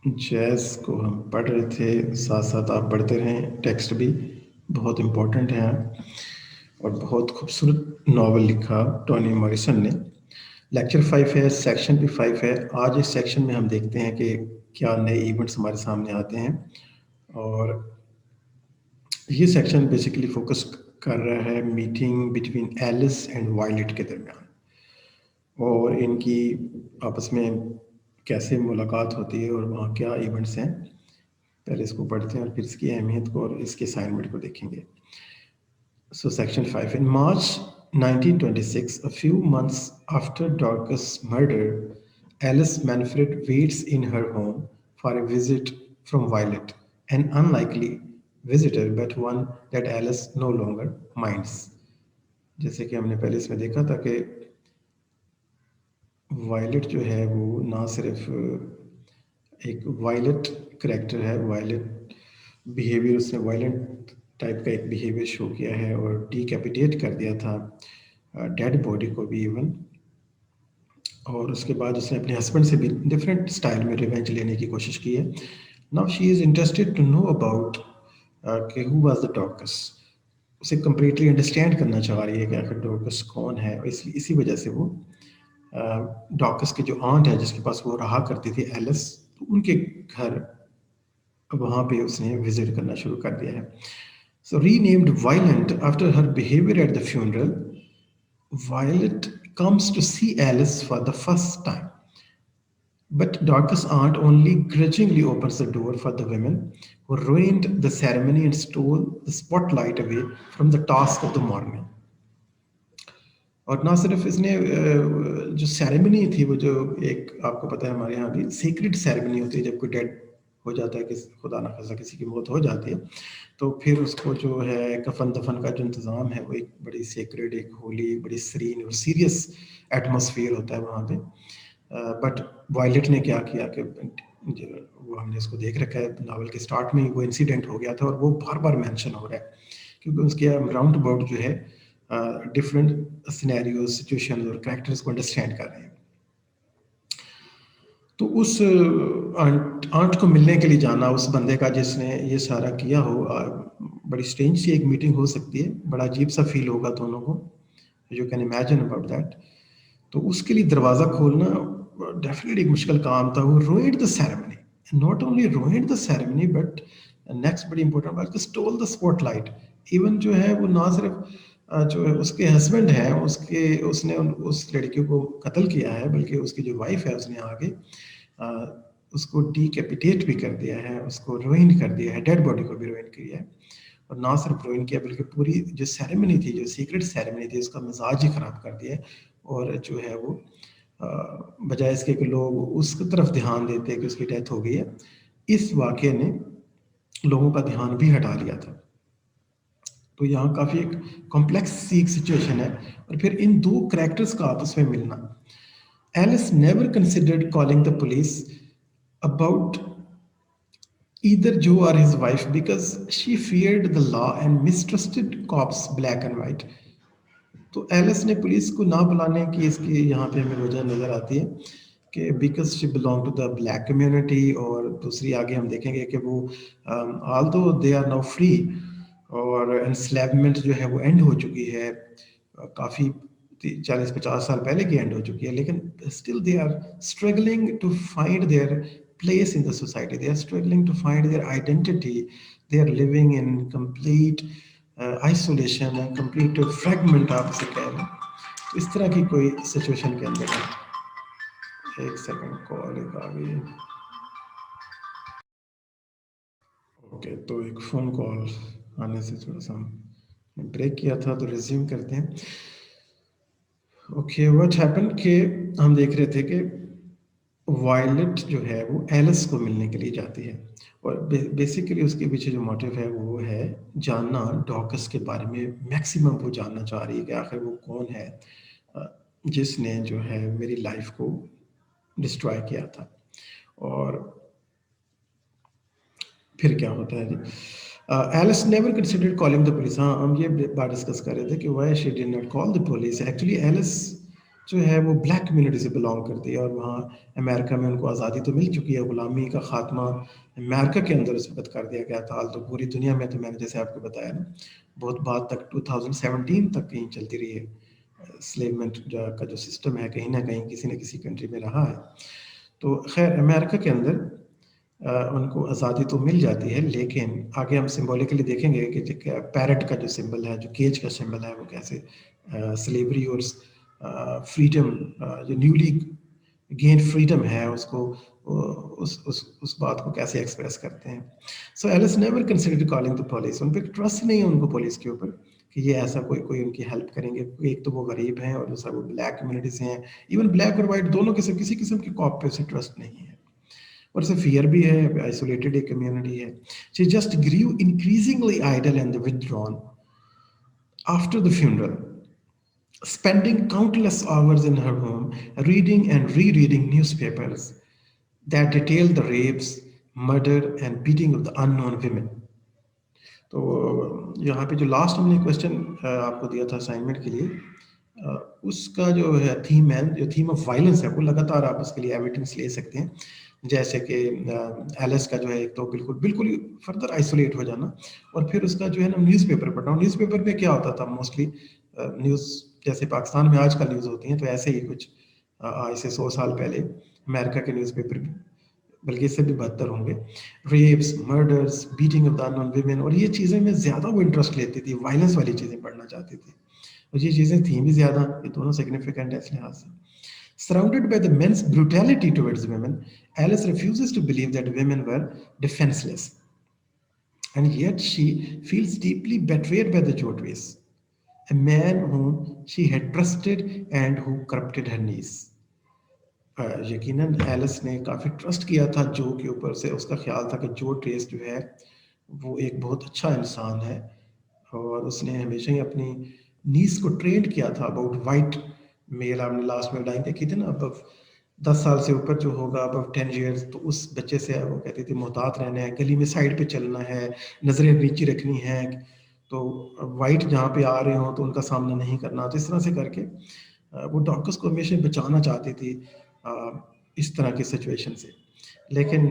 Jazz को हम पढ़ रहे थे, साथ-साथ आप पढ़ते रहें, टेक्स्ट भी बहुत इम्पोर्टेंट है और बहुत खूबसूरत नावल लिखा टोनी मॉरिसन ने। लेक्चर 5 है, सेक्शन भी 5 है। आज इस सेक्शन में हम देखते हैं कि क्या नए इवेंट्स हमारे सामने आते हैं और ये सेक्शन बेसिकली फोकस कर रहा है meeting between Alice and Violet के दरमियान और इनकी आपस में कैसे मुलाकात होती है और वहाँ क्या इवेंट्स हैं। पहले इसको पढ़ते हैं और फिर इसकी अहमियत को और इसके असाइनमेंट को देखेंगे। So section 5. In March 1926, a few months after Dorcas' murder, Alice Manfred waits in her home for a visit from Violet, an unlikely visitor but one that Alice no longer minds. जैसे कि हमने पहले इसमें देखा था कि violet जो है वो ना सिर्फ एक वायलेट करैक्टर है, वायलेट बिहेवियर, उसने वायलेंट टाइप का एक बिहेवियर शो किया है और डिकैपिटेट कर दिया था डेड बॉडी को भी इवन। और उसके बाद उसने अपने हस्बैंड से भी डिफरेंट स्टाइल में रिवेंज लेने की कोशिश की है। Now she is interested to know about कि हु वाज द डॉर्कस। उसे कंप्लीटली अंडरस्टैंड करना चाह रही है कि आखिर डॉर्कस कौन है और इसी वजह से वो डॉर्कस की जो आंट है जिसके पास वो रहा करती थी एलिस, तो उनके घर वहाँ पे उसने विजिट करना शुरू कर दिया है। So renamed Violet after her behaviour at the funeral, Violet comes to see Alice for the first time. But Dorcas' aunt only grudgingly opens the door for the women who ruined the ceremony and stole the spotlight away from the task of the morning. और ना सिर्फ इसने जो ceremony थी वो जो एक आपको पता है हमारे यहाँ भी सीक्रेट सेरेमनी होती है जब कोई डेड हो जाता है, किसी खुदा ना खासा किसी की मौत हो जाती है, तो फिर उसको जो है कफन दफन का जो इंतज़ाम है वो एक बड़ी सीक्रेट, एक होली, बड़ी सीरीन और सीरियस एटमॉस्फेयर होता है वहाँ पे। बट वायलेट ने क्या किया कि वो हमने इसको देख रखा है नावल के स्टार्ट में ही वो इंसिडेंट हो गया था और वो बार बार मेंशन हो रहा है क्योंकि उसके राउंड अबाउट जो है डिफरेंट सिनेरियोज, सिचुएशन और कैरेक्टर्स को अंडरस्टैंड कर रहे हैं। तो उस आंट आंट को मिलने के लिए जाना उस बंदे का जिसने ये सारा किया हो, बड़ी स्ट्रेंज सी एक मीटिंग हो सकती है, बड़ा अजीब सा फील होगा दोनों को। You can imagine about that. तो उसके लिए दरवाज़ा खोलना डेफिनेटली एक मुश्किल काम था। वो रोइंड the ceremony, not only रोइंड the ceremony but next बड़ी इंपॉर्टेंट बात, स्टोल द स्पॉटलाइट। इवन जो है वो ना सिर्फ जो है उसके हस्बैंड है उसके उसने उस लड़की को कत्ल किया है, बल्कि उसकी जो वाइफ है उसने आगे उसको डिकैपिटेट भी कर दिया है, उसको रोइन कर दिया है, डेड बॉडी को भी रोइन किया है। और ना सिर्फ रोइन किया बल्कि पूरी जो सेरेमनी थी, जो सीक्रेट सेरेमनी थी, उसका मिजाज ही ख़राब कर दिया है। और जो है वो बजाय इसके कि लोग उसकी तरफ ध्यान देते कि उसकी डेथ हो गई है, इस वाक़ये ने लोगों का ध्यान भी हटा लिया था। तो यहाँ काफ़ी एक कॉम्प्लेक्स सी सिचुएशन है और फिर इन दो करैक्टर्स का आपस में मिलना। Alice never considered calling the police about either Joe or his wife because she feared the law and mistrusted cops black and white. तो एलिस ने पुलिस को ना बुलाने की इसकी यहाँ पे हमें वजह नज़र आती है कि because she belong to the black community, और दूसरी आगे हम देखेंगे कि वो although they are now free और एनस्लेवमेंट जो है वो एंड हो चुकी है, काफ़ी 40-50 साल पहले की एंड हो चुकी है, लेकिन still they are struggling to find their place in the society. They are struggling to find their identity. They are living in complete isolation and complete fragment, आप इसे कह लें। तो इस तरह की कोई सिचुएशन के अंदर है। एक सेकंड, कॉल एक आ गई है। ओके, तो एक फ़ोन कॉल आने से थोड़ा सा ब्रेक किया था, तो रिज्यूम करते हैं। ओके, व्हाट हैपेंड कि हम देख रहे थे कि वायलेट जो है वो एलिस को मिलने के लिए जाती है और बेसिकली उसके पीछे जो मोटिव है वो है जानना डॉकस के बारे में। मैक्सिमम वो जानना चाह रही है कि आखिर वो कौन है जिसने जो है मेरी लाइफ को डिस्ट्रॉय किया था। और फिर क्या होता है जी, Alice never considered calling the police. हाँ, हम ये बात डिस्कस कर रहे थे कि why she did not call the police. Actually Alice जो है वो ब्लैक कम्युनिटी से बिलोंग करती है, और वहाँ अमेरिका में उनको आज़ादी तो मिल चुकी है, ग़ुलामी का ख़ात्मा अमेरिका के अंदर उस वक़्त कर दिया गया था। तो पूरी दुनिया में तो मैंने जैसे आपको बताया ना, बहुत बाद तक 2017 तक कहीं चलती रही है। स्लेवमेंट का जो सिस्टम है कहीं न कहीं किसी न किसी कंट्री में रहा है। तो ख़ैर अमेरिका के अंदर उनको आज़ादी तो मिल जाती है, लेकिन आगे हम सिंबॉलिकली देखेंगे कि जो पैरट का जो सिंबल है, जो केज का सिंबल है, वो कैसे स्लेवरी और फ्रीडम, जो न्यूली गेन फ्रीडम है उसको, उस बात को कैसे एक्सप्रेस करते हैं। So Alice never considered calling the police. उन पे ट्रस्ट नहीं है उनको पुलिस के ऊपर कि ये ऐसा कोई कोई उनकी हेल्प करेंगे। एक तो वो गरीब हैं और दूसरा वो ब्लैक कम्युनिटी से हैं। इवन ब्लैक और वाइट दोनों किसी किस्म की कॉप पे उसे ट्रस्ट नहीं है, और उसे फियर भी है, आइसोलेटेड एक कम्युनिटी है। She just grieve increasingly idle and withdrawn after the funeral, spending countless hours in her home reading and rereading newspapers that detailed the rapes, murder, and beating of the unknown women. तो यहाँ पे जो last हमने question आपको दिया था assignment के लिए, उसका जो है थीम है, जो थीम ऑफ वायलेंस है, वो लगातार आप उसके लिए एविडेंस ले सकते हैं। जैसे कि एलिस का जो है, एक तो बिल्कुल बिल्कुल फर्दर आइसोलेट हो जाना, और फिर उसका जो है ना न्यूज़पेपर पढ़ना। न्यूज़पेपर में क्या होता था मोस्टली, न्यूज़ जैसे पाकिस्तान में आजकल न्यूज़ होती हैं, तो ऐसे ही कुछ आज से 100 साल पहले अमेरिका के न्यूज़पेपर भी बल्कि इससे भी बदतर होंगे। Rapes, murders, beating of the unknown women, और ये चीज़ें में ज़्यादा वो इंटरेस्ट लेती थी, वायलेंस वाली चीज़ें पढ़ना चाहती थी, और ये चीज़ें थी भी ज़्यादा। ये दोनों सिग्निफिकेंट है इस लिहाज से। Surrounded by the men's brutality towards women, Alice refuses to believe that women were defenseless. And yet she feels deeply betrayed by the Jodhways, a man whom she had trusted and who corrupted her niece. यकीनन Alice ने काफ़ी trust किया था जो के ऊपर से। उसका ख्याल था कि जो ट्रेस जो है वो एक बहुत अच्छा इंसान है, और उसने हमेशा ही अपनी नीस को ट्रेंड किया था अबाउट वाइट मेल। आपने लास्ट में लाइन देखी थी ना, अब 10 साल से ऊपर जो होगा, अब 10 ईयर्स, तो उस बच्चे से वो कहती थी मोहतात रहना है, गली में साइड पे चलना है, नज़रें नीची रखनी है, तो वाइट जहाँ पे आ रहे हो तो उनका सामना नहीं करना। तो इस तरह से करके वो डॉर्कस को हमेशा बचाना चाहती थी इस तरह की सिचुएशन से। लेकिन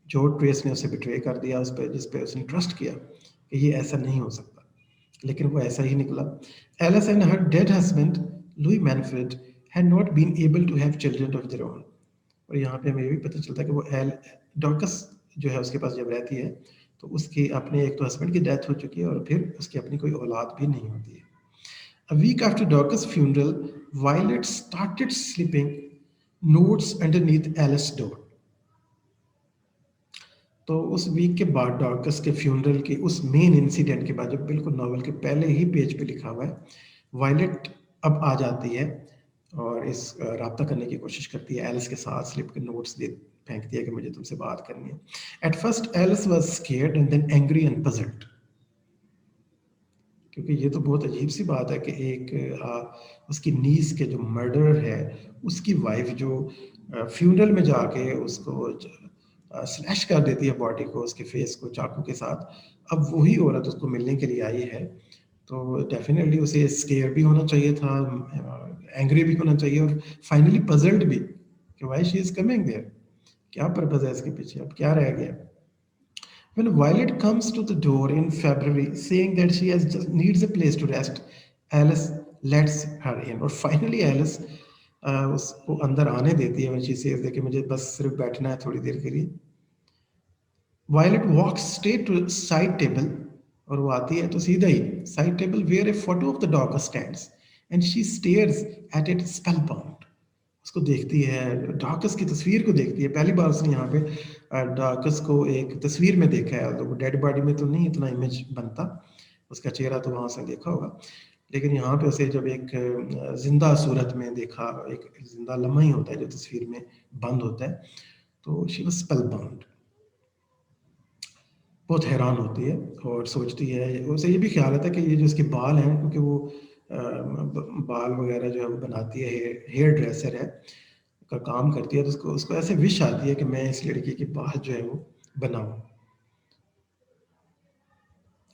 जॉर्ज ट्रेस ने उसे बिट्रे कर दिया, उस पे जिस पे उसने ट्रस्ट किया कि ये ऐसा नहीं हो सकता, लेकिन वो ऐसा ही निकला। Alice and her dead husband Louis Manfred had not been able to have children of their own। और यहाँ पे हमें ये भी पता चलता है कि वो डॉर्कस जो है उसके पास जब रहती है तो उसके अपने एक तो हस्बैंड की डेथ हो चुकी है, और फिर उसकी अपनी कोई औलाद भी नहीं होती है। A week after Dorcas' funeral, Violet started slipping notes underneath Alice's door। तो उस वीक के बाद, डॉर्कस के फ्यूनरल के उस मेन इंसिडेंट के बाद, जब बिल्कुल नॉवल के पहले ही पेज पे लिखा हुआ है, वायलेट अब आ जाती है और इस राब्ता करने की कोशिश करती है एलिस के साथ। स्लिप के नोट्स दे फेंक दिया कि मुझे तुमसे बात करनी है। At first Alice was scared and then angry and puzzled, क्योंकि ये तो बहुत अजीब सी बात है कि एक उसकी नीस के जो मर्डरर है उसकी वाइफ जो फ्यूनरल में जाके उसको स्लैश कर देती है बॉडी को, उसके फेस को चाकू के साथ। अब वही औरत उसको मिलने के लिए आई है, तो डेफिनेटली उसे स्केयर भी होना चाहिए था, एंग्री भी होना चाहिए, और फाइनली पजल्ड भी कि why she is coming there, क्या पर्पस है इसके पीछे, अब क्या रह गया। When Violet comes to the door in February saying that she has just needs a place to rest, Alice lets her in। और फाइनली एलिस उसको अंदर आने देती है। when she says कि मुझे बस सिर्फ बैठना है थोड़ी देर के लिए। Violet walks straight to side table, और वो आती है तो सीधा ही side table where a photo of the dog stands and she stares at it spellbound। उसको देखती है, डार्कस की तस्वीर को देखती है। पहली बार उसने यहाँ पे डार्कस को एक तस्वीर में देखा है, तो वो डेड बॉडी में तो नहीं इतना इमेज बनता, उसका चेहरा तो वहाँ से देखा होगा, लेकिन यहाँ पे उसे जब एक जिंदा सूरत में देखा, एक जिंदा लम्हा ही होता है जो तस्वीर में बंद होता है, तो शी वाज स्पेलबाउंड। बहुत हैरान होती है और सोचती है, उसे ये भी ख्याल आता है कि ये जो इसके बाल हैं, क्योंकि वो बाल वगैरह जो है वो बनाती है, हेयर ड्रेसर है, का काम करती है, तो उसको उसको ऐसे विश आती है कि मैं इस लड़की के बाल जो है वो बनाऊं।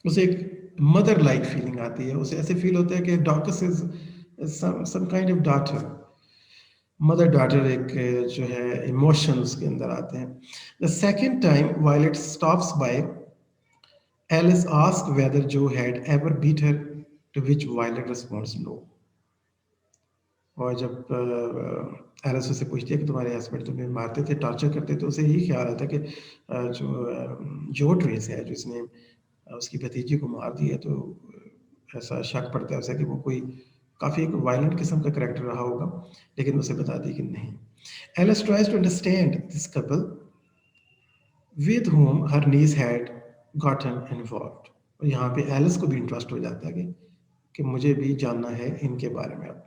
उसे एक मदर लाइक फीलिंग आती है, उसे ऐसे फील होता है कि Dorcas is some kind of daughter, mother daughter एक जो है इमोशंस के अंदर आते हैं. The second time Violet stops by, Alice ask whether Joe had ever beat her, to which Violet responds no. और जब एलिस उससे पूछती है कि तुम्हारे हस्बैंड तुम्हें मारते थे, टॉर्चर करते थे, तो उसे यही ख्याल आता है कि जो ट्रेस है जिसने उसकी भतीजी को मार दिया, तो ऐसा शक पड़ता है उसे कि वो कोई काफ़ी एक वायलेंट किस्म का करेक्टर रहा होगा, लेकिन उसे बता दी कि नहीं. Alice tries to understand this couple with whom her niece had gotten involved. और यहाँ पे एलिस को भी इंटरेस्ट हो जाता है कि मुझे भी जानना है इनके बारे में अब.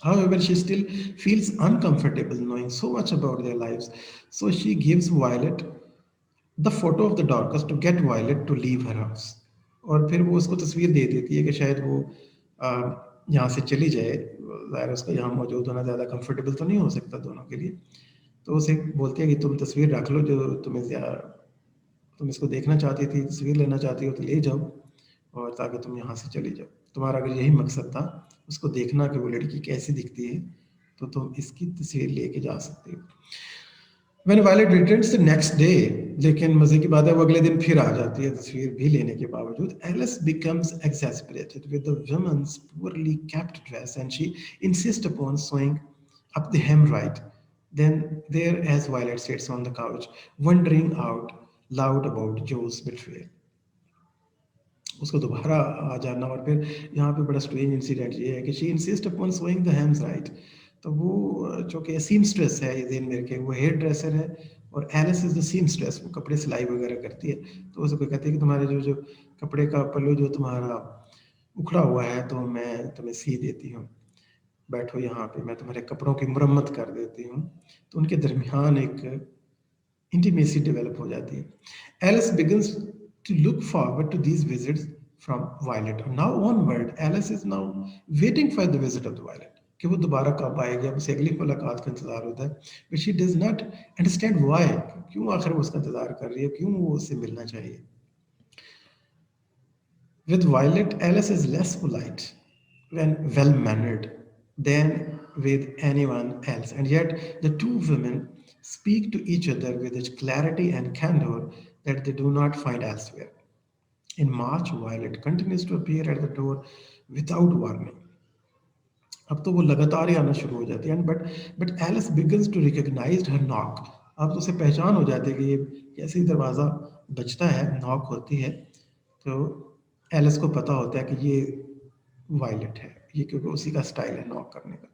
However, she still feels uncomfortable knowing so much about their lives, so she gives Violet the photo of the Dorcas to get Violet to leave her house. और फिर वो उसको तस्वीर दे देती है कि शायद वो यहाँ से चली जाए. ज़ाहिर है उसका यहाँ मौजूद होना ज़्यादा कंफर्टेबल तो नहीं हो सकता दोनों के लिए, तो उसे बोलती है कि तुम तस्वीर रख लो, जो तुम इसको देखना चाहती थी, तस्वीर लेना चाहती हो तो ले जाओ, और ताकि तुम यहाँ से चली जाओ. तुम्हारा अगर यही मकसद था उसको देखना कि वो लड़की कैसी दिखती है, तो तुम इसकी तस्वीर लेके जा सकते हो. When Violet returns the next day, लेकिन मजे की बात है वो अगले दिन फिर आ जाती है तस्वीर भी लेने के बावजूद. Alice becomes exasperated with the woman's poorly kept dress and she insists upon sewing up the hem right. Then there as Violet sits on the couch, wondering out loud about Joe's betrayal. उसको दोबारा आ जाना. और फिर यहाँ पे बड़ा strange incident ये है कि she insist upon sewing the hems right. तो वो जो कि सीमस्ट्रेस है ज़ेन मेरे के, वो हेयर ड्रेसर है, और एलिस इज द सीमस्ट्रेस, वो कपड़े सिलाई वगैरह करती है. तो उसे कोई कहती है कि तुम्हारे जो जो कपड़े का पल्लू जो तुम्हारा उखड़ा हुआ है तो मैं तुम्हें सी देती हूँ, बैठो यहाँ पे, मैं तुम्हारे कपड़ों की मुरम्मत कर देती हूँ. तो उनके दरमियान एक इंटीमेसी डेवलप हो जाती है. Alice begins to look forward to these visits from Violet. Now onward, Alice is now waiting for the visit of the Violet. कि वो दोबारा कब आएगी, अब उसे अगली मुलाकात का इंतजार होता है. But she does not understand why. क्यों आखिर वो उसका इंतजार कर रही है, क्यों वो उससे मिलना चाहिए. With Violet, Alice is less polite and well mannered than with anyone else, and yet the two women speak to each other with a clarity and candor that they do not find elsewhere. In March, Violet continues to appear at the door without warning. अब तो वो लगातार ही आना शुरू हो जाती है. But Alice begins to recognize her knock. अब तो उसे पहचान हो जाती है कि ये कैसे ही दरवाज़ा बजता है, नॉक होती है, तो एलिस को पता होता है कि ये वायलेट है, ये क्योंकि उसी का स्टाइल है नॉक करने का.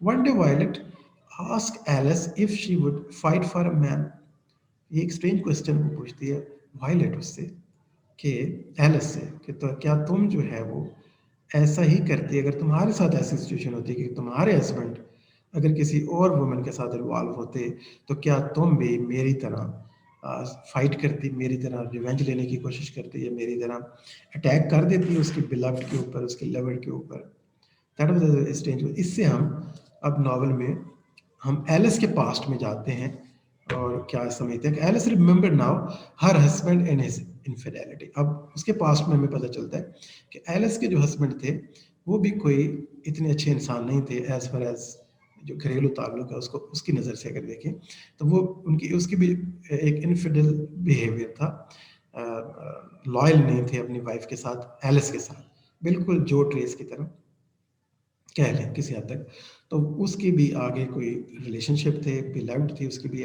One day Violet ask Alice if she would fight for a man. ये एक स्ट्रेंज क्वेश्चन को पूछती है वायलेट उससे, कि एलिस से, कि तो क्या तुम जो है वो ऐसा ही करती, अगर तुम्हारे साथ ऐसी सिचुएशन होती कि तुम्हारे हस्बैंड अगर किसी और वुमन के साथ इन्वॉल्व होते, तो क्या तुम भी मेरी तरह फाइट करती, मेरी तरह रिवेंज लेने की कोशिश करती, या मेरी तरह अटैक कर देती उसके बिलव्ड के ऊपर, उसके लवर्ड के ऊपर. That was the stage. इससे हम अब नॉवल में हम एलिस के पास्ट में जाते हैं और क्या समझते हैं कि Alice remember now her husband and his infidelity. अब उसके पास्ट में हमें पता चलता है कि एलिस के जो हस्बैंड थे वो भी कोई इतने अच्छे इंसान नहीं थे, एज फार एज जो घरेलू ताल्लुक है उसको उसकी नज़र से अगर देखें तो वो उनकी उसकी भी एक इनफिडल बिहेवियर था. लॉयल नहीं थे अपनी वाइफ के साथ, एलिस के साथ, बिल्कुल जो ट्रेस की तरह कह लें किसी हद तक. तो उसकी भी आगे कोई रिलेशनशिप थे, बिलव्ड थी उसकी भी.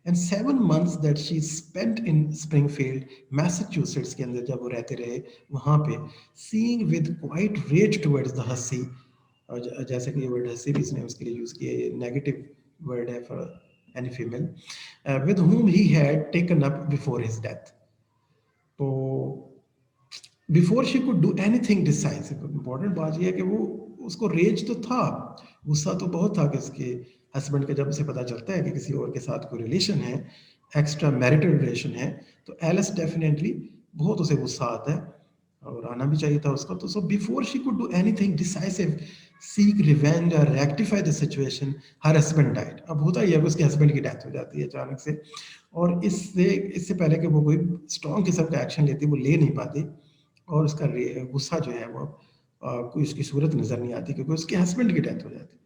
And 7 months that she spent in Springfield Massachusetts के अंदर जब वो रहते रहे वहाँ पे, seeing with quite rage towards the hussy. और जैसे कि ये वर्ड हस्सी भी इसने उसके लिए यूज़ किया, ये नेगेटिव वर्ड है for any female, with whom he had taken up before his death. तो before she could do anything decisive, important बात यह है कि वो उसको रेज तो था, गुस्सा तो बहुत था कि उसके हस्बैंड का जब उसे पता चलता है कि किसी और के साथ कोई रिलेशन है, एक्स्ट्रा मैरिटल रिलेशन है, तो एलिस डेफिनेटली बहुत उसे गुस्सा आता है, और आना भी चाहिए था उसका. तो so before she could do anything decisive, seek revenge और rectify the situation, her husband died. अब होता ही है कि उसके हस्बैंड की डेथ हो जाती है अचानक से, और इससे पहले कि वो कोई स्ट्रॉन्ग किस्म का एक्शन लेती, वो ले नहीं पाती, और उसका गुस्सा जो है वो कोई उसकी सूरत नज़र नहीं आती क्योंकि उसके हस्बैंड की डेथ हो जाती.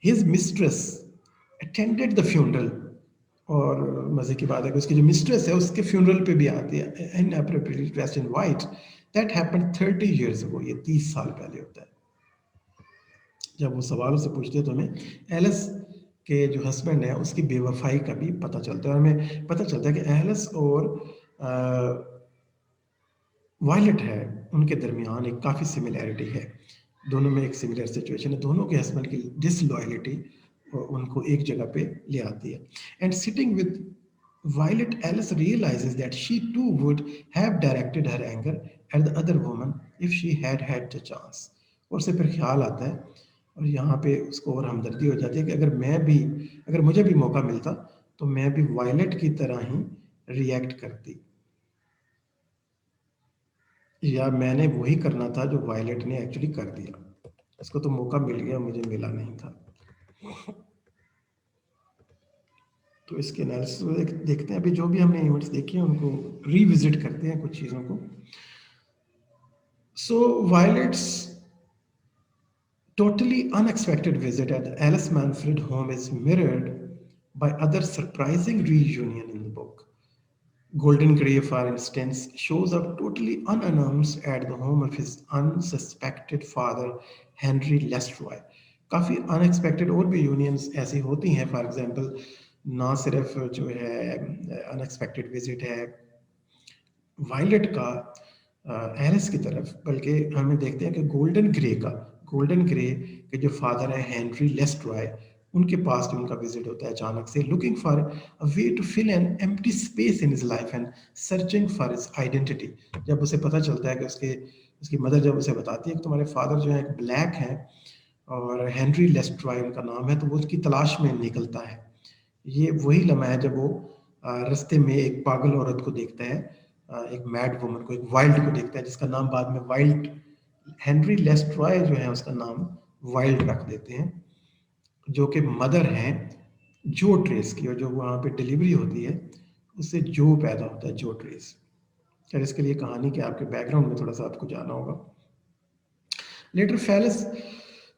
His mistress attended the funeral, और मजे की बात है कि उसकी जो मिस्ट्रेस है उसके फ्यूनरल पे भी आती है, इन appropriately dressed in white. That happened 30 years ago. ये 30 साल पहले होता है। जब वो सवालों से पूछते हैं तो हमें एलिस के जो हस्बैंड है उसकी बेवफाई का भी पता चलता है, और हमें पता चलता है कि एलिस और वायलेट है, उनके दरमियान एक काफ़ी सिमिलैरिटी है। दोनों में एक सिमिलर सिचुएशन है, दोनों के हस्बैंड की डिसलॉयलिटी उनको एक जगह पे ले आती है। And sitting with Violet, Alice realizes that she too would have directed her anger at the other woman if she had had the chance. और उसे फिर ख्याल आता है, और यहाँ पे उसको और हमदर्दी हो जाती है कि अगर मुझे भी मौका मिलता तो मैं भी वायलेट की तरह ही रिएक्ट करती, या मैंने वही करना था जो वायलेट ने एक्चुअली कर दिया। इसको तो मौका मिल गया, मुझे मिला नहीं था। तो इसके एनालिसिस देखते हैं, अभी जो भी हमने इवेंट्स देखे हैं उनको रिविजिट करते हैं कुछ चीज़ों को। सो violets totally unexpected visit at Alice Manfred home is mirrored by other surprising reunion in the book. Golden Grey, for instance, shows up totally unannounced at the home of his unsuspected father, Henry Lestroy. काफ़ी unexpected और भी unions ऐसी होती हैं, for example ना सिर्फ जो है अनएक्सपेक्टेड विजिट है वायलेट का एरिस की तरफ, बल्कि हमें देखते हैं कि गोल्डन ग्रे के जो फादर हैं हेनरी लेस्ट्रॉय, उनके पास जो उनका विजिट होता है अचानक से, looking for a way to fill an empty space in his life and searching for his identity. जब उसे पता चलता है कि उसकी मदर जब उसे बताती है कि तुम्हारे फादर जो है एक ब्लैक हैं और हेनरी लेस्ट्रॉय उनका नाम है, तो वो उसकी तलाश में निकलता है। ये वही लम्हा है जब वो रास्ते में एक पागल औरत को देखता है, एक मैड वुमन को, एक वाइल्ड को देखता है, जिसका नाम बाद में वाइल्ड, हेनरी लेस्ट्रॉय जो है उसका नाम वाइल्ड रख देते हैं, जो कि मदर हैं जो ट्रेस की, और जो वहाँ पे डिलीवरी होती है उससे जो पैदा होता है जो ट्रेस। खैर इसके लिए कहानी के आपके बैकग्राउंड में थोड़ा सा आपको जाना होगा। Later, Phallus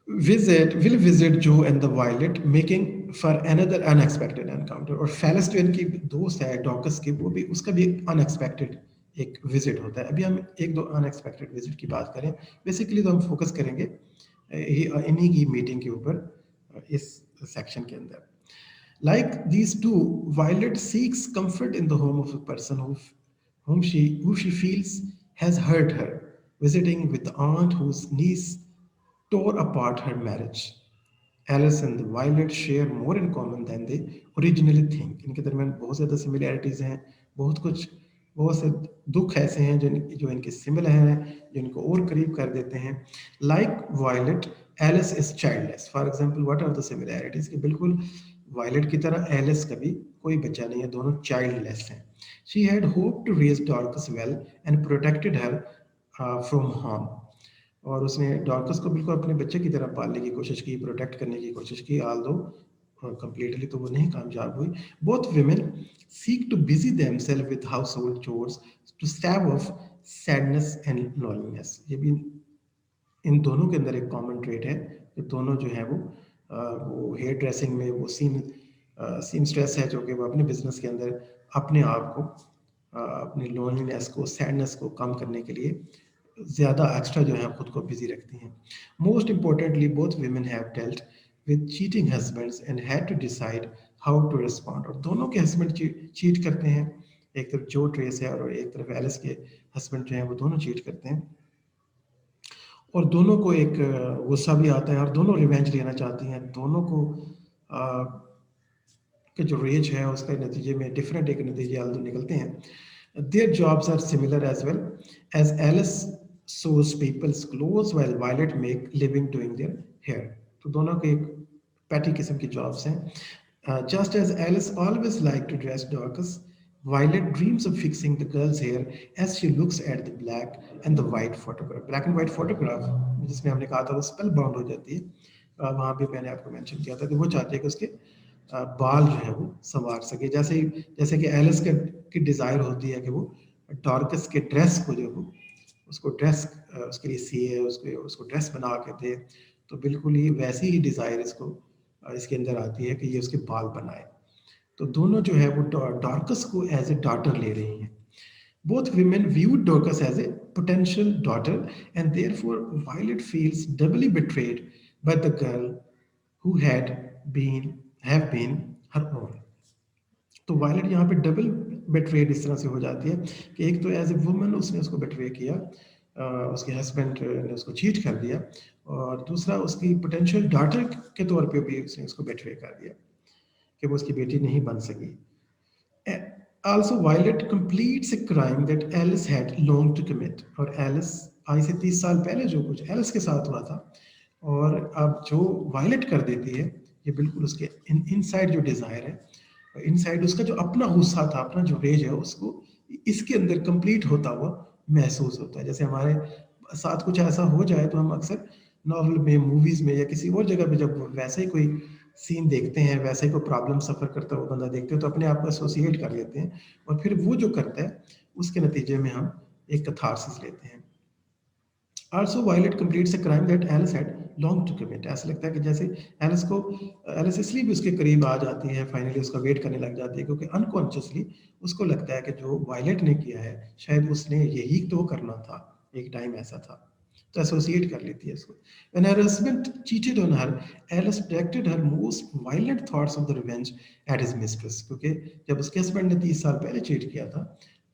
will visit Joe and the Violet, making for another unexpected encounter. और फेलिस जो इनकी दोस्त है डॉकस की, वो भी उसका भी अनएक्सपेक्टेड एक विजिट होता है। अभी हम एक दो अनएक्सपेक्टेड विजिट की बात करें, बेसिकली तो हम फोकस करेंगे इन्हीं की मीटिंग के ऊपर इस सेक्शन के अंदर। Like these two, Violet seeks comfort in the home of a person who she feels has hurt her, visiting with the aunt whose niece tore apart her marriage. Alice and Violet share more in common than they originally think. इनके दरमियान बहुत ज़्यादा similarities हैं, बहुत से दुख ऐसे हैं जो इनके सिमिलर हैं, जो इनको और करीब कर देते हैं। Like Violet, Alice is childless. For example, what are the similarities? कि बिल्कुल वायलेट की तरह एलिस का भी कोई बच्चा नहीं है, दोनों चाइल्डलेस हैं। She had hoped to raise Dorcas well and protected her from harm. और उसने डॉर्कस को बिल्कुल अपने बच्चे की तरह पालने की कोशिश की, प्रोटेक्ट करने की कोशिश की, आल दो कंप्लीटली तो वो नहीं कामयाब हुई। Both women seek to busy themselves with household chores to stave off sadness and loneliness. ये भी इन दोनों के अंदर एक कॉमन ट्रेट है कि दोनों जो है वो हेयर ड्रेसिंग में वो सीम स्ट्रेस है, जो कि वो अपने बिजनेस के अंदर अपने आप को अपनी लोनलीनेस को, सैडनेस को कम करने के लिए ज़्यादा एक्स्ट्रा जो है खुद को बिजी रखती हैं। Most importantly both women have dealt with cheating husbands and had to decide how to respond. और दोनों के हस्बैंड चीट करते हैं, एक तरफ जो ट्रेस है और एक तरफ एलिस के हस्बैंड जो हैं वो दोनों चीट करते हैं, और दोनों को एक गुस्सा भी आता है और दोनों रिवेंज लेना चाहती हैं। दोनों को के जो रेज है उसके नतीजे में डिफरेंट एक नतीजे आल्दो निकलते हैं। Their jobs are similar as well, as Alice sews people's clothes while Violet make living doing their hair. तो दोनों के एक पैटी किस्म की जॉब्स हैं। Just as Alice always liked to dress Dorcas, Violet dreams of fixing the girl's hair as she looks at the black and the white photograph. Black and white photograph जिसमें हमने कहा था वो spell bound हो जाती है, वहाँ भी मैंने आपको मेंशन किया था कि वो चाहते हैं कि उसके बाल जो है वो संवार सके, जैसे कि एलिस की डिज़ायर होती है कि वो डॉर्कस के ड्रेस को जो वो उसको ड्रेस उसके लिए सिए, उसको ड्रेस बना के दे, तो बिल्कुल ही वैसी ही डिज़ायर इसको इसके अंदर आती है कि ये उसके बाल बनाए। तो दोनों जो है वो डॉर्कस को एज ए डॉटर ले रही हैं। Both women viewed Dorcas as a potential daughter, and therefore Violet feels doubly betrayed by the girl who had been have been her own. तो वायलेट यहाँ पे डबल बेट्रेड इस तरह से हो जाती है कि एक तो एज ए वुमन उसने उसको बेट्रे किया, उसके हस्बैंड ने उसको चीट कर दिया, और दूसरा उसकी पोटेंशियल डॉटर के तौर पे भी उसने उसको बेट्रे कर दिया कि वो उसकी बेटी नहीं बन सकी। Also, Violet completes a crime that Alice had longed to commit. और एलिस आज से 30 साल पहले जो कुछ एलिस के साथ हुआ था, और अब जो वायलेट कर देती है, ये बिल्कुल उसके इनसाइड जो डिजायर है, इनसाइड उसका जो अपना गुस्सा था, अपना जो रेज है, उसको इसके अंदर कंप्लीट होता हुआ महसूस होता है। जैसे हमारे साथ कुछ ऐसा हो जाए तो हम अक्सर नॉवल में, मूवीज में या किसी और जगह पे जब वैसे ही कोई सीन देखते हैं, वैसे ही कोई प्रॉब्लम सफर करता हुआ बंदा देखते हैं, तो अपने आप को एसोसिएट कर लेते हैं, और फिर वो जो करता है उसके नतीजे में हम एक कथारसिस लेते हैं। Also, Violet completes a crime that Alice had longed to commit. ऐसा लगता है कि जैसे एलिस को, एलिस इसलिए भी उसके करीब आ जाती है, फाइनली उसका वेट करने लग जाती है, क्योंकि अनकॉन्शियसली उसको लगता है कि जो वायलेट ने किया है शायद उसने यही तो करना था, एक टाइम ऐसा था, तो एसोसिएट कर लेती है इसको। When her husband cheated on her, Alice directed her most violent thoughts of the revenge at his mistress. क्योंकि जब उसके हस्बैंड ने 30 साल पहले चीट किया था,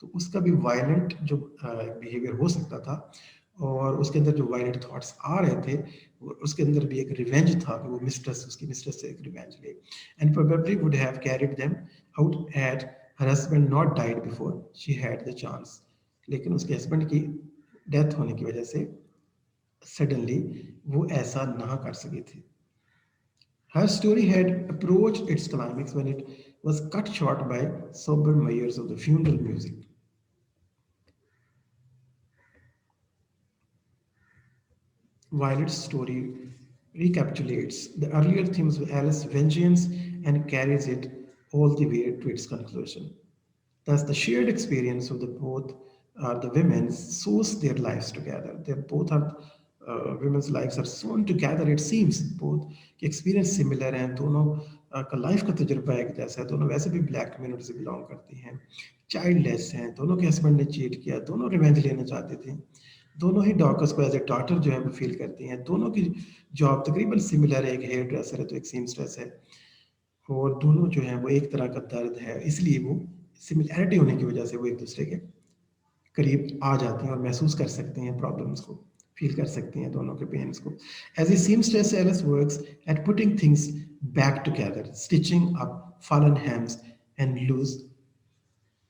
तो उसका भी वायलेंट जो बिहेवियर हो सकता था, और उसके अंदर जो वायलेंट थॉट्स आ रहे थे, उसके अंदर भी एक रिवेंज था कि वो मिस्ट्रेस, उसकी मिस्ट्रेस से एक रिवेंज ले, and probably would have carried them out had her husband not died before she had the chance. लेकिन उसके हस्बैंड की डेथ होने की वजह से सडनली वो ऐसा ना कर सकी थी। Her story had approached its climax when it was cut short by sober measures of the funeral music. Violet's story recapitulates the earlier themes of Alice's vengeance and carries it all the way to its conclusion. Thus, the shared experience of the both the women sews their lives together. They both are women's lives are sewn together. It seems both के experience similar हैं, दोनों का life का तजुर्बा एक जैसा है, दोनों वैसे भी ब्लैक कम्युनिटी से बिलोंग करती हैं, चाइल्डलेस हैं, दोनों के हस्बैंड ने चीट किया, दोनों रिवेंज लेना चाहते थे, दोनों ही डॉकर्स को एज ए डॉटर जो है वो फील करती हैं, दोनों की जॉब तकरीबन सिमिलर है, एक हेयर ड्रेसर है तो एक सीमस्ट्रेस है, और दोनों जो है वो एक तरह का दर्द है, इसलिए वो सिमिलैरिटी होने की वजह से वो एक दूसरे के करीब आ जाती हैं और महसूस कर सकती हैं प्रॉब्लम्स को, फील कर सकती हैं दोनों के पेन्स को। As a seamstress Alice works at putting things back together, stitching up fallen hems and loose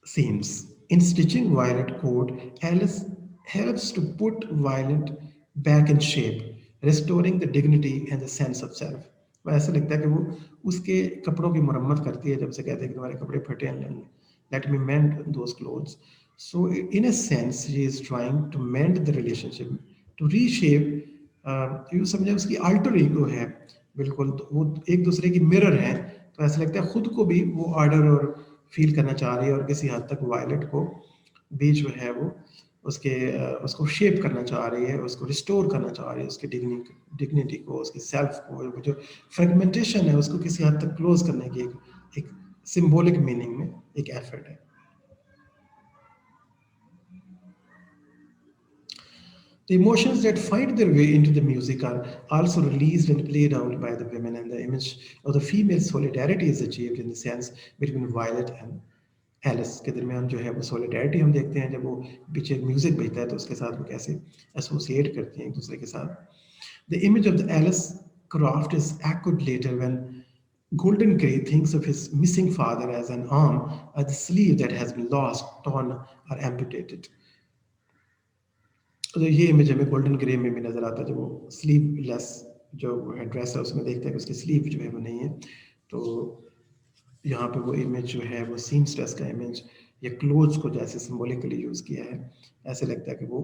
seams. In stitching violet coat, Alice helps to put violet back in shape, restoring the dignity and the sense of self. वो ऐसा लगता है कि वो उसके कपड़ों की मरम्मत करती है, जब से कहते हैं कि तुम्हारे कपड़े फटे हैं, let me mend those clothes. So in a sense, she is trying to mend the relationship, to reshape. यूँ समझे उसकी alter ego है, बिल्कुल, तो वो एक दूसरे की मिरर है, तो ऐसा लगता है खुद को भी वो ऑर्डर और फील करना चाह रही है, और किसी हद तक वायलेट को भी जो है वो उसके उसको शेप करना चाह रही है, उसको रिस्टोर करना चाह रही है, उसकी डिग्निटी को, उसकी सेल्फ को, वो जो फ्रेगमेंटेशन है उसको किसी हद तक क्लोज करने की एक सिंबॉलिक मीनिंग में एक एफर्ट है। The emotions that find their way into the music are also released and played out by the women, and the image of the female solidarity is achieved in the sense between Violet and Alice के दरमियान जो है वो solidarity हम देखते हैं, जब वो पीछे म्यूजिक बजता है तो उसके साथ वो कैसे एसोसिएट करती हैं एक दूसरे के साथ। The image of the Alice Craft is echoed later when Golden Grey thinks of his missing father as an arm or the sleeve that has been lost, torn, or amputated. तो ये image हमें golden grey में भी नजर आता है, जब वो स्लीवलेस जो है ड्रेस है उसमें देखते हैं कि उसकी स्लीव जो है वो नहीं है, तो यहाँ पे वो इमेज जो है वो सीमस्ट्रेस का इमेज या क्लोथ्स को जैसे सिंबॉलिकली यूज किया है, ऐसे लगता है कि वो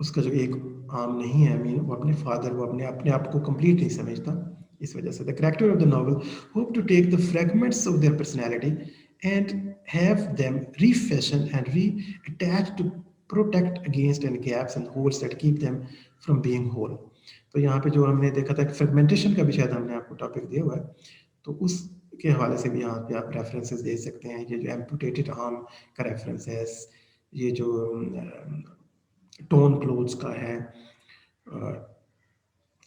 उसका जो एक आर्म नहीं है, मीन वो अपने फादर, वो अपने अपने आप को कंप्लीट नहीं समझता, इस वजह से the character of the novel hope to take the fragments of their personality and have them refashion and reattach to protect against any gaps and holes that keep them from being whole. तो यहाँ पे जो हमने देखा था fragmentation का भी शायद हमने आपको टॉपिक दिया हुआ है, तो उसके हवाले से भी यहाँ पे आप रेफरेंसेस दे सकते हैं। ये जो एम्पुटेटेड आर्म का रेफरेंस है, ये जो टोन क्लोथ्स का है,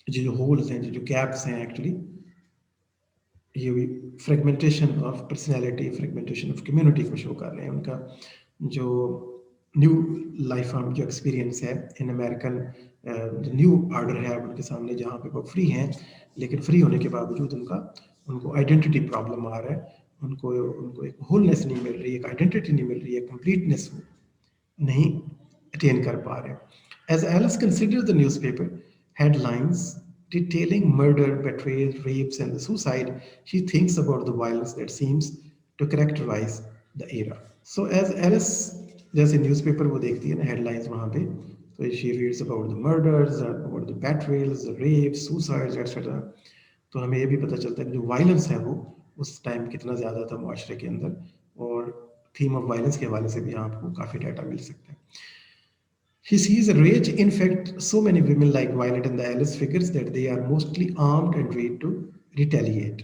ये जो होल्स हैं, जो गैप्स हैं एक्चुअली, ये भी fragmentation of personality, fragmentation of community को शो कर रहे हैं। उनका जो न्यू लाइफ फॉर्म जो एक्सपीरियंस है इन अमेरिकन, जो न्यू ऑर्डर है उनके सामने, जहाँ पे वो फ्री हैं, लेकिन फ्री होने के बावजूद उनको आइडेंटिटी प्रॉब्लम आ रहा है, उनको उनको एक होलनेस नहीं मिल रही, एक आइडेंटिटी नहीं मिल रही है, कंप्लीटनेस नहीं अटेन कर पा रहे। As Alice considered the newspaper headlines detailing murder, betrayal, rapes, and the suicide, she thinks about the violence that seems to characterize the era. So as Alice जैसे न्यूज़पेपर वो देखती है ना, हेडलाइंस वहाँ पे, तो she reads about the murders, about the betrayals, the rapes, suicides, etc. तो हमें ये भी पता चलता है कि जो वायलेंस है वो उस टाइम कितना ज़्यादा था मुआशरे के अंदर, और थीम ऑफ वायलेंस के हवाले से भी आपको काफ़ी डाटा मिल सकता है। He sees a rage. In fact, so many women like Violet and the Alice figures that they are mostly armed and ready to retaliate.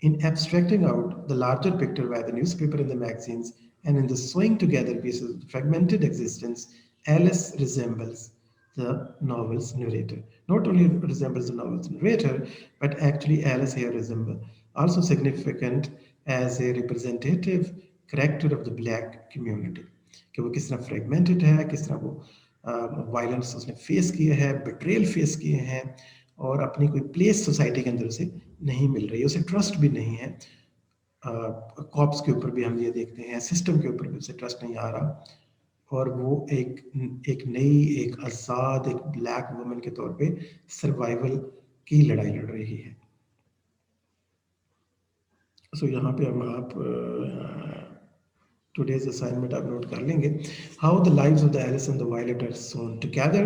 In abstracting out the larger picture by the newspaper and the magazines, and in the sewing together pieces of fragmented existence, Alice resembles the novel's narrator. Not only resembles the novel's narrator, but actually Alice here resembles, also significant as a representative character of the black community. कि वो किस तरह fragmented है, किस तरह वो violence उसने face किए हैं, बिट्रेयल फेस किए हैं, और अपनी कोई प्लेस सोसाइटी के अंदर उसे नहीं मिल रही है, उसे ट्रस्ट भी नहीं है। कॉप्स के ऊपर भी हम ये देखते हैं, सिस्टम के ऊपर भी उसे ट्रस्ट नहीं आ रहा, और वो एक नई, एक आज़ाद, एक ब्लैक वुमन के तौर पे सर्वाइवल की लड़ाई लड़ रही है। सो यहाँ पे हम आप today's assignment आप नोट कर लेंगे। How the lives of the Alice and the Violet are sewn together,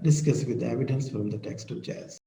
discuss with evidence from the text of Jazz.